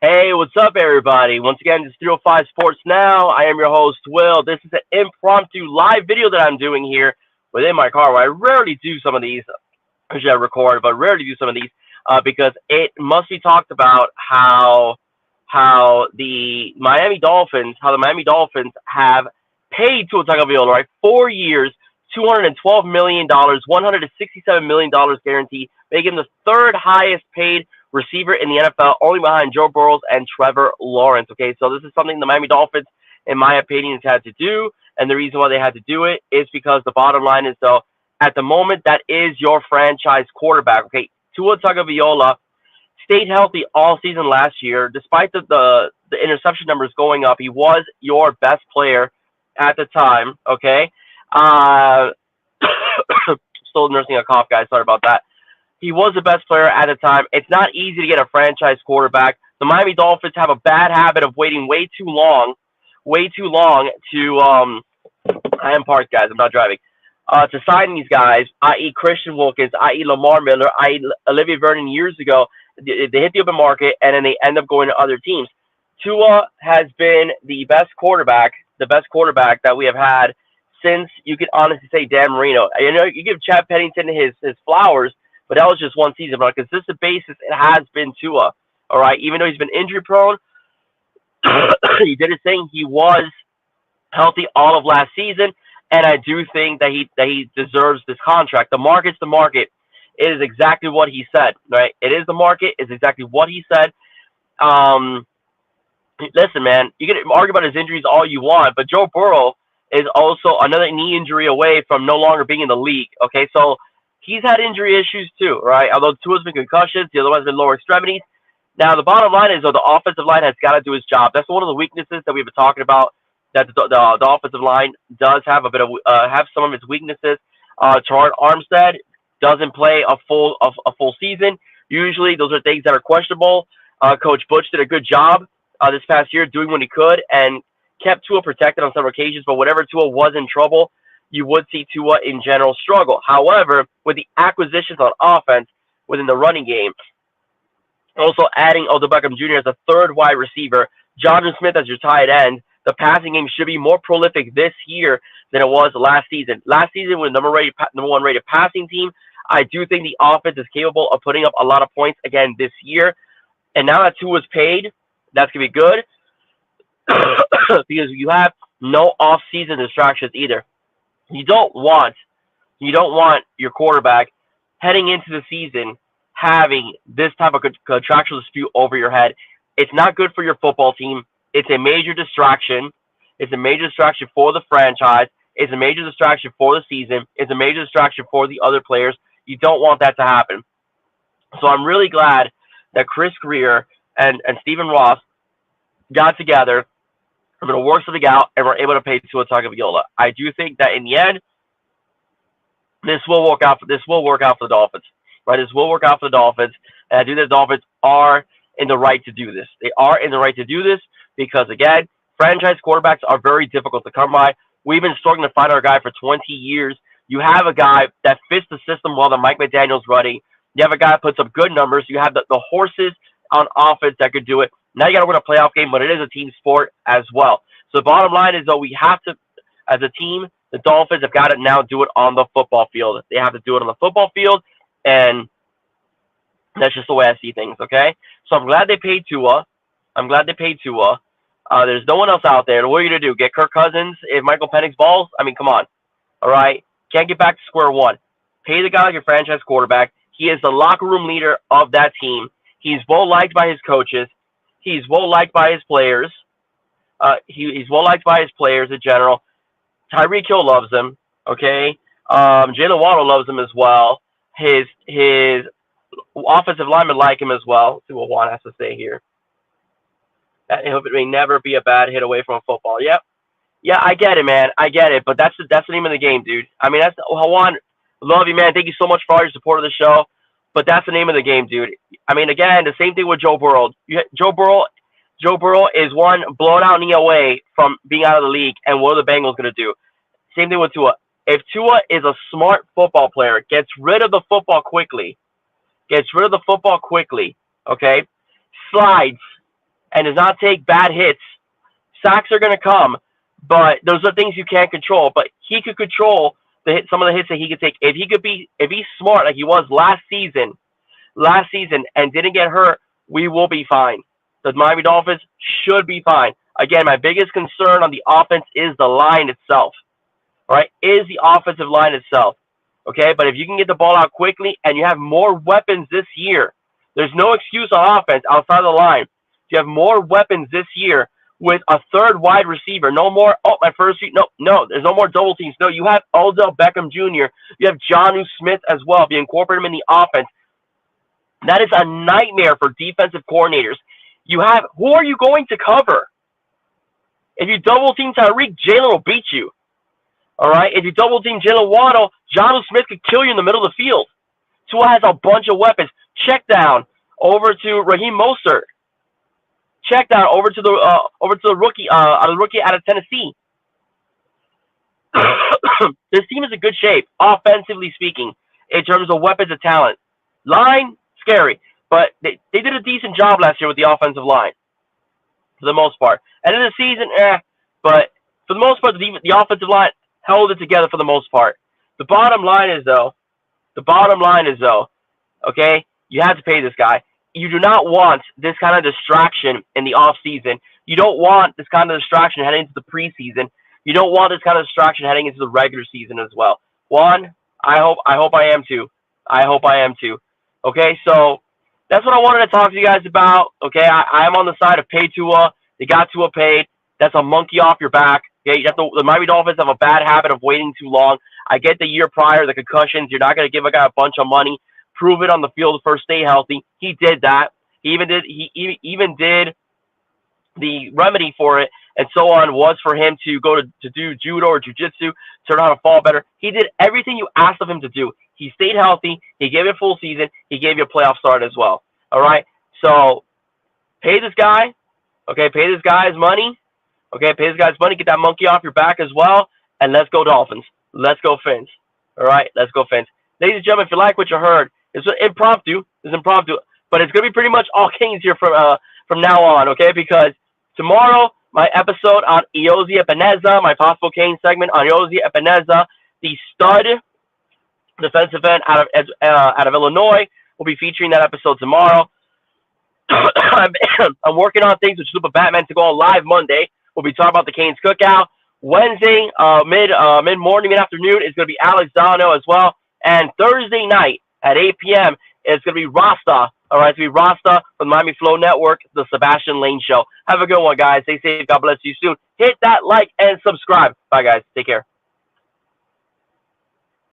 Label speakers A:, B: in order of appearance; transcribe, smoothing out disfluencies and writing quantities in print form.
A: Hey, what's up, everybody? Once again, this is 305 Sports Now. I am your host, Will. This is an impromptu live video that I'm doing here within my car, where I rarely do some of these. Usually I record, but rarely do some of these because it must be talked about how the Miami Dolphins have paid Tua Tagovailoa, right? 4 years, $212 million, $167 million guaranteed, making him the third highest paid receiver in the NFL, only behind Joe Burrow and Trevor Lawrence. Okay, so this is something the Miami Dolphins, in my opinion, has had to do, and the reason why they had to do it is because the bottom line is, though, at the moment, that is your franchise quarterback. Okay, Tua Tagovailoa stayed healthy all season last year, despite the interception numbers going up. He was your best player at the time. Okay, uh, still nursing a cough, guys. Sorry about that. He was the best player at the time. It's not easy to get a franchise quarterback. The Miami Dolphins have a bad habit of waiting way too long to I am parked, guys. I'm not driving. To sign these guys, i.e. Christian Wilkins, i.e. Lamar Miller, i.e. Olivia Vernon years ago. They hit the open market, and then they end up going to other teams. Tua has been the best quarterback that we have had since, you can honestly say, Dan Marino. You know, you give Chad Pennington his flowers, but that was just one season. But on a consistent basis, it has been Tua. All right, even though he's been injury prone, he did his thing. He was healthy all of last season, and I do think that he deserves this contract. The market's the market. It is exactly what he said, right? It is the market. It's exactly what he said. Um, Listen, man, you can argue about his injuries all you want, but Joe Burrow is also another knee injury away from no longer being in the league. Okay, so he's had injury issues too, right? Although two has been concussions, the other one's been lower extremities. Now, the bottom line is, though, the offensive line has got to do its job. That's one of the weaknesses that we've been talking about. That the offensive line does have a bit of have some of its weaknesses. Terron Armstead doesn't play a full season. Usually, those are things that are questionable. Coach Butch did a good job this past year doing what he could and kept Tua protected on several occasions. But whenever Tua was in trouble, you would see Tua in general struggle. However, with the acquisitions on offense within the running game, also adding Odell Beckham Jr. as a third wide receiver, Jonathan Smith as your tight end, the passing game should be more prolific this year than it was last season. Last season, with number one rated passing team, I do think the offense is capable of putting up a lot of points again this year. And now that Tua is paid, that's going to be good because you have no off-season distractions either. You don't want your quarterback heading into the season having this type of contractual dispute over your head. It's not good for your football team. It's a major distraction. It's a major distraction for the franchise. It's a major distraction for the season. It's a major distraction for the other players. You don't want that to happen. So I'm really glad that Chris Greer and Stephen Ross got together. I'm going to work something out, and we're able to pay Tua Tagovailoa. I do think that in the end, this will work out. This will work out for the Dolphins, right? This will work out for the Dolphins, and I do think the Dolphins are in the right to do this. They are in the right to do this because, again, franchise quarterbacks are very difficult to come by. We've been struggling to find our guy for 20 years. You have a guy that fits the system well that Mike McDaniel's running. You have a guy that puts up good numbers. You have the horses on offense that could do it. Now you got to win a playoff game, but it is a team sport as well. So the bottom line is, though, we have to, as a team, the Dolphins have got to now do it on the football field. They have to do it on the football field, and that's just the way I see things, okay? So I'm glad they paid Tua. There's no one else out there. What are you going to do? Get Kirk Cousins if Michael Penix balls? I mean, come on. All right? Can't get back to square one. Pay the guy like your franchise quarterback. He is the locker room leader of that team. He's well-liked by his coaches. He's well-liked by his players. He's well-liked by his players in general. Tyreek Hill loves him, okay? Jalen Waddle loves him as well. His offensive linemen like him as well. Let's see what Juan has to say here. That it may never be a bad hit away from football. Yep. Yeah, I get it, man. I get it. But that's the name of the game, dude. I mean, Juan, love you, man. Thank you so much for all your support of the show. But that's the name of the game, dude. I mean, again, the same thing with Joe Burrow. Joe Burrow is one blown out knee away from being out of the league. And what are the Bengals going to do? Same thing with Tua. If Tua is a smart football player, gets rid of the football quickly, okay, slides and does not take bad hits, sacks are going to come, but those are things you can't control. But he could control some of the hits that he could take. If he's smart like he was last season, and didn't get hurt, we will be fine. The Miami Dolphins should be fine. Again, my biggest concern on the offense is the line itself. All right, is the offensive line itself. Okay, but if you can get the ball out quickly and you have more weapons this year, there's no excuse on offense outside of the line. You have more weapons this year with a third wide receiver. No more, my first week. No, there's no more double teams. No, you have Odell Beckham Jr. You have Jonnu Smith as well. If you incorporate him in the offense, that is a nightmare for defensive coordinators. Who are you going to cover? If you double team Tyreek, Jalen will beat you. All right? If you double team Jalen Waddle, Jonnu Smith could kill you in the middle of the field. Tua has a bunch of weapons. Check down over to Raheem Mostert. Check down over to the rookie out of Tennessee. This team is in good shape, offensively speaking, in terms of weapons and talent. Line, scary. But they did a decent job last year with the offensive line, for the most part. End of the season, but for the most part, the offensive line held it together for the most part. The bottom line is, though, okay, you have to pay this guy. You do not want this kind of distraction in the offseason. You don't want this kind of distraction heading into the preseason. You don't want this kind of distraction heading into the regular season as well. I hope I am too. Okay, so that's what I wanted to talk to you guys about. Okay, I am on the side of pay Tua. They got Tua paid. That's a monkey off your back. Okay, the Miami Dolphins have a bad habit of waiting too long. I get the year prior, the concussions. You're not going to give a guy a bunch of money. Prove it on the field first. Stay healthy. He did that. He even did the remedy for it and so on was for him to go to do judo or jiu-jitsu, to learn how to fall better. He did everything you asked of him to do. He stayed healthy. He gave it a full season. He gave you a playoff start as well. All right? So pay this guy. Okay, pay this guy his money. Okay, pay this guy's money. Get that monkey off your back as well. And let's go Dolphins. Let's go Fins. All right? Let's go Fins. Ladies and gentlemen, if you like what you heard, it's impromptu. But it's going to be pretty much all Kings here from now on, okay? Because tomorrow, my episode on Iosi Epenesa, my possible Kane segment on Iosi Epenesa, the stud defensive end out of Illinois, will be featuring that episode tomorrow. I'm working on things with Super Batman to go on live Monday. We'll be talking about the Canes cookout. Wednesday, mid-morning, mid-afternoon, is going to be Alex Dano as well. And Thursday night at 8 p.m., it's going to be Rasta. All right, it's going to be Rasta from the Miami Flow Network, the Sebastian Lane Show. Have a good one, guys. Stay safe. God bless you soon. Hit that like and subscribe. Bye, guys. Take care.